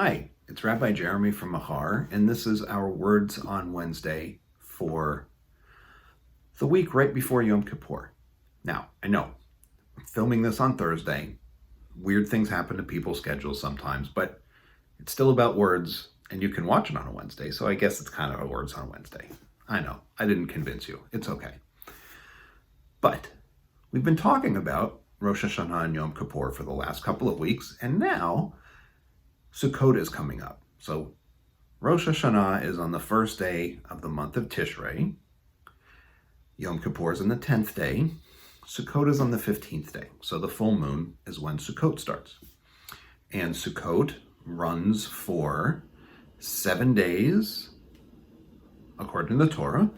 Hi, it's Rabbi Jeremy from Machar, and this is our Words on Wednesday for the week right before Yom Kippur. Now, I know, I'm filming this on Thursday. Weird things happen to people's schedules sometimes, but it's still about words, and you can watch it on a Wednesday, so I guess it's kind of a Words on Wednesday. I know, I didn't convince you. It's okay. But we've been talking about Rosh Hashanah and Yom Kippur for the last couple of weeks, and now Sukkot is coming up. So Rosh Hashanah is on the first day of the month of Tishrei. Yom Kippur is on the 10th day. Sukkot is on the 15th day. So the full moon is when Sukkot starts. And Sukkot runs for 7 days, according to the Torah,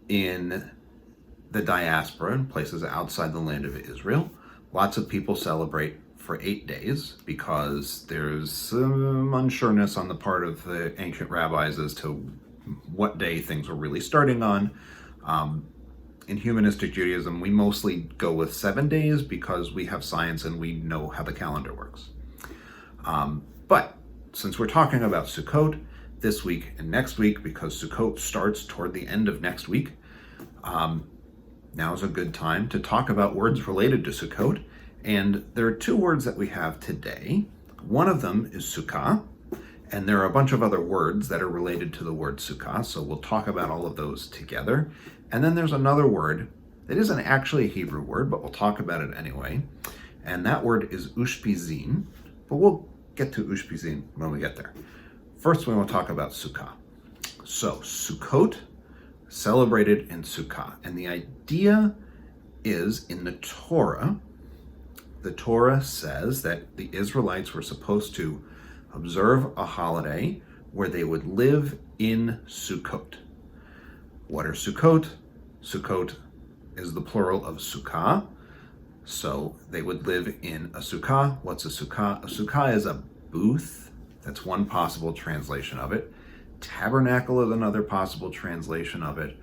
in the Diaspora, in places outside the land of Israel. Lots of people celebrate for 8 days because there's some unsureness on the part of the ancient rabbis as to what day things were really starting on. In humanistic Judaism, we mostly go with 7 days because we have science and we know how the calendar works. But since we're talking about Sukkot this week and next week, because Sukkot starts toward the end of next week, now is a good time to talk about words related to Sukkot. And there are 2 words that we have today. One of them is Sukkah, and there are a bunch of other words that are related to the word Sukkah, so we'll talk about all of those together. And then there's another word that isn't actually a Hebrew word, but we'll talk about it anyway, and that word is Ushpizin, but we'll get to Ushpizin when we get there. First, we will talk about Sukkah. So, Sukkot, celebrated in Sukkah, and the idea is in the Torah. The Torah says that the Israelites were supposed to observe a holiday where they would live in Sukkot. What are Sukkot? Sukkot is the plural of Sukkah. So they would live in a Sukkah. What's a Sukkah? A Sukkah is a booth. That's one possible translation of it. Tabernacle is another possible translation of it.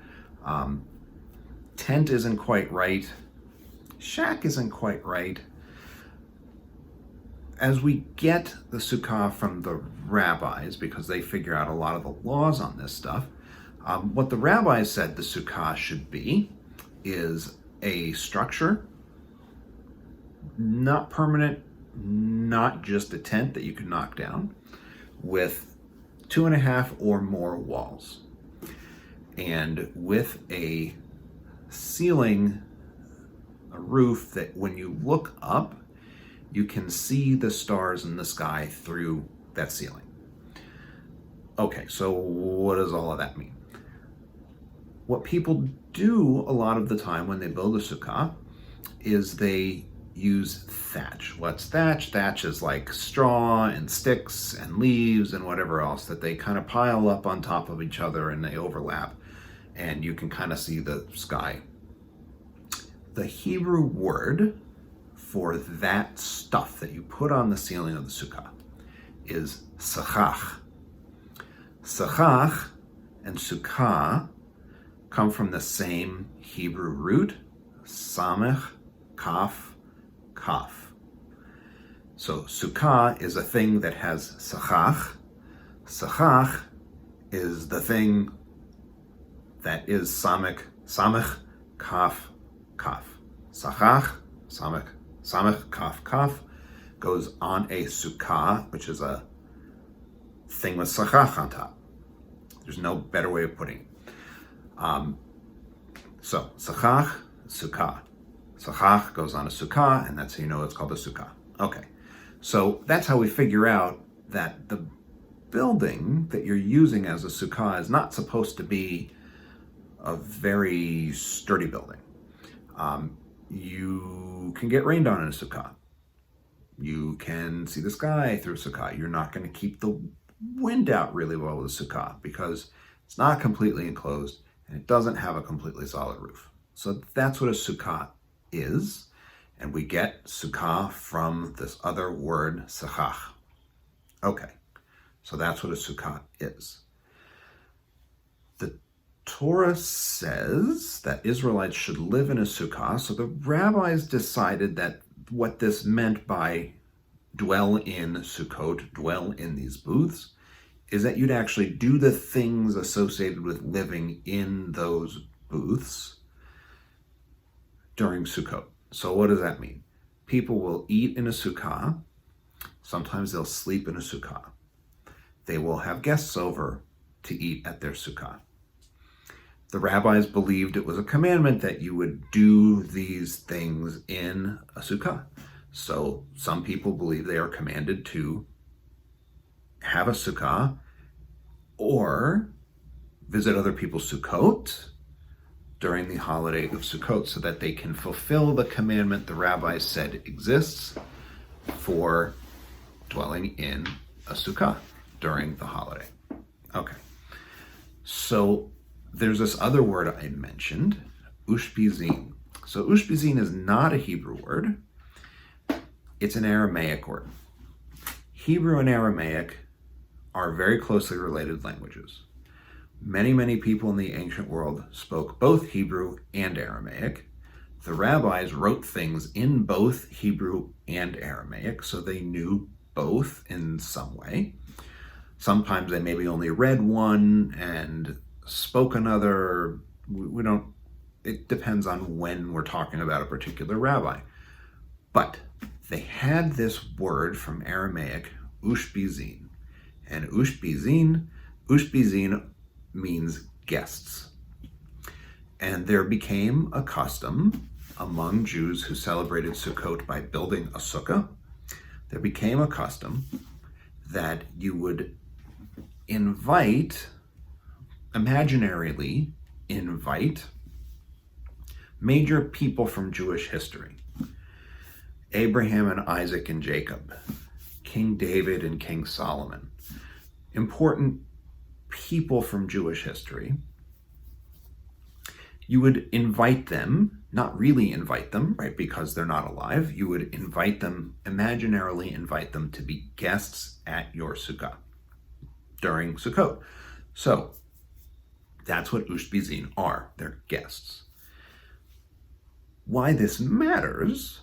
Tent isn't quite right. Shack isn't quite right. As we get the Sukkah from the rabbis, because they figure out a lot of the laws on this stuff, what the rabbis said the Sukkah should be is a structure, not permanent, not just a tent that you can knock down, with 2.5 or more walls, and with a ceiling, a roof that when you look up, you can see the stars in the sky through that ceiling. Okay, so what does all of that mean? What people do a lot of the time when they build a sukkah is they use thatch. What's thatch? Thatch is like straw and sticks and leaves and whatever else that they kind of pile up on top of each other and they overlap, and you can kind of see the sky. The Hebrew word for that stuff that you put on the ceiling of the sukkah is sachach. Sachach and sukkah come from the same Hebrew root, samech, kaf, kaf. So sukkah is a thing that has sachach. Sachach is the thing that is samech, kaf, kaf. Sachach, samech, kaf, kaf goes on a sukkah, which is a thing with sachach on top. There's no better way of putting it. So sachach, sukkah. Sachach goes on a sukkah, and that's how you know it's called a sukkah. Okay, so that's how we figure out that the building that you're using as a sukkah is not supposed to be a very sturdy building. You can get rained on in a sukkah. You can see the sky through a sukkah. You're not going to keep the wind out really well with a sukkah because it's not completely enclosed and it doesn't have a completely solid roof. So that's what a sukkah is, and we get sukkah from this other word, sachach. Okay, so that's what a sukkah is. The Torah says that Israelites should live in a sukkah, so the rabbis decided that what this meant by dwell in Sukkot, dwell in these booths, is that you'd actually do the things associated with living in those booths during Sukkot. So what does that mean? People will eat in a sukkah. Sometimes they'll sleep in a sukkah. They will have guests over to eat at their sukkah. The rabbis believed it was a commandment that you would do these things in a sukkah. So some people believe they are commanded to have a sukkah or visit other people's sukkot during the holiday of Sukkot so that they can fulfill the commandment the rabbis said exists for dwelling in a sukkah during the holiday. Okay, so there's this other word I mentioned, Ushpizin. So Ushpizin is not a Hebrew word. It's an Aramaic word. Hebrew and Aramaic are very closely related languages. Many people in the ancient world spoke both Hebrew and Aramaic. The rabbis wrote things in both Hebrew and Aramaic, so they knew both in some way. Sometimes they maybe only read one and spoke another. It depends on when we're talking about a particular rabbi. But they had this word from Aramaic, Ushpizin. And Ushpizin means guests. And there became a custom among Jews who celebrated Sukkot by building a sukkah. There became a custom that you would imaginarily invite major people from Jewish history. Abraham and Isaac and Jacob, King David and King Solomon, important people from Jewish history. You would invite them, not really invite them, right, because they're not alive. You would imaginarily invite them to be guests at your sukkah during Sukkot. So that's what Ushpizin are. They're guests. Why this matters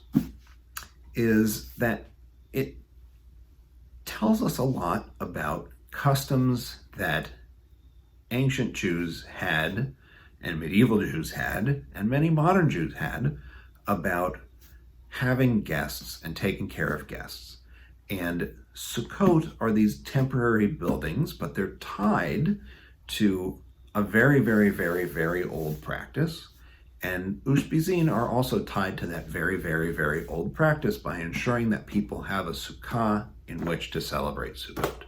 is that it tells us a lot about customs that ancient Jews had and medieval Jews had and many modern Jews had about having guests and taking care of guests. And Sukkot are these temporary buildings, but they're tied to a very old practice. And Ushpizin are also tied to that very old practice by ensuring that people have a sukkah in which to celebrate Sukkot.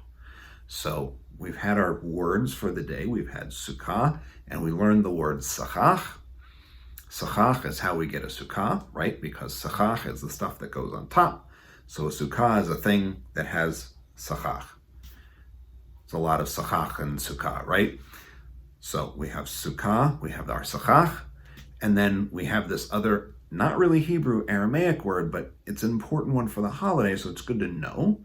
So we've had our words for the day. We've had sukkah, and we learned the word sachach. Sachach is how we get a sukkah, right? Because sachach is the stuff that goes on top. So a sukkah is a thing that has sachach. It's a lot of sachach and sukkah, right? So we have sukkah, we have our sachach, and then we have this other, not really Hebrew, Aramaic word, but it's an important one for the holiday, so it's good to know.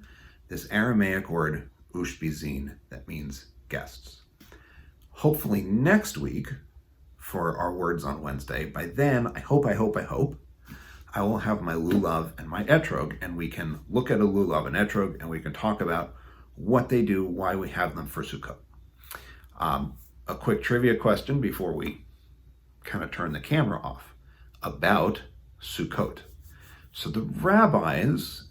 This Aramaic word, Ushpizin, that means guests. Hopefully next week, for our words on Wednesday, by then, I hope, I will have my lulav and my etrog, and we can look at a lulav and etrog, and we can talk about what they do, why we have them for Sukkot. A quick trivia question before we kind of turn the camera off about Sukkot. So the rabbis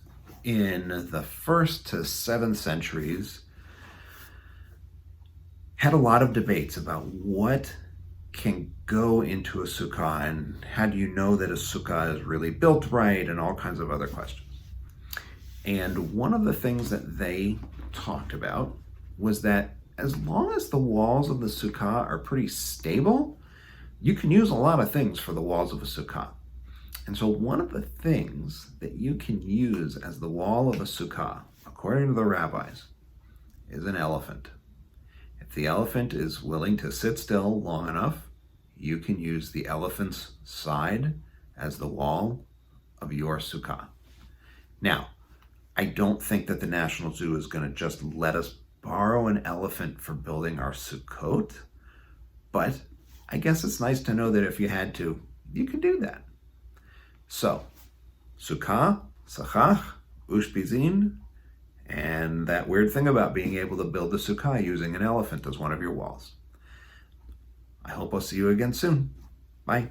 in the 1st to 7th centuries had a lot of debates about what can go into a sukkah and how do you know that a sukkah is really built right and all kinds of other questions. And one of the things that they talked about was that as long as the walls of the sukkah are pretty stable, you can use a lot of things for the walls of a sukkah. And so one of the things that you can use as the wall of a sukkah, according to the rabbis, is an elephant. If the elephant is willing to sit still long enough, you can use the elephant's side as the wall of your sukkah. Now, I don't think that the National Zoo is going to just let us borrow an elephant for building our Sukkot, but I guess it's nice to know that if you had to, you could do that. So, sukkah, sachach, Ushpizin, and that weird thing about being able to build a sukkah using an elephant as one of your walls. I hope I'll see you again soon. Bye.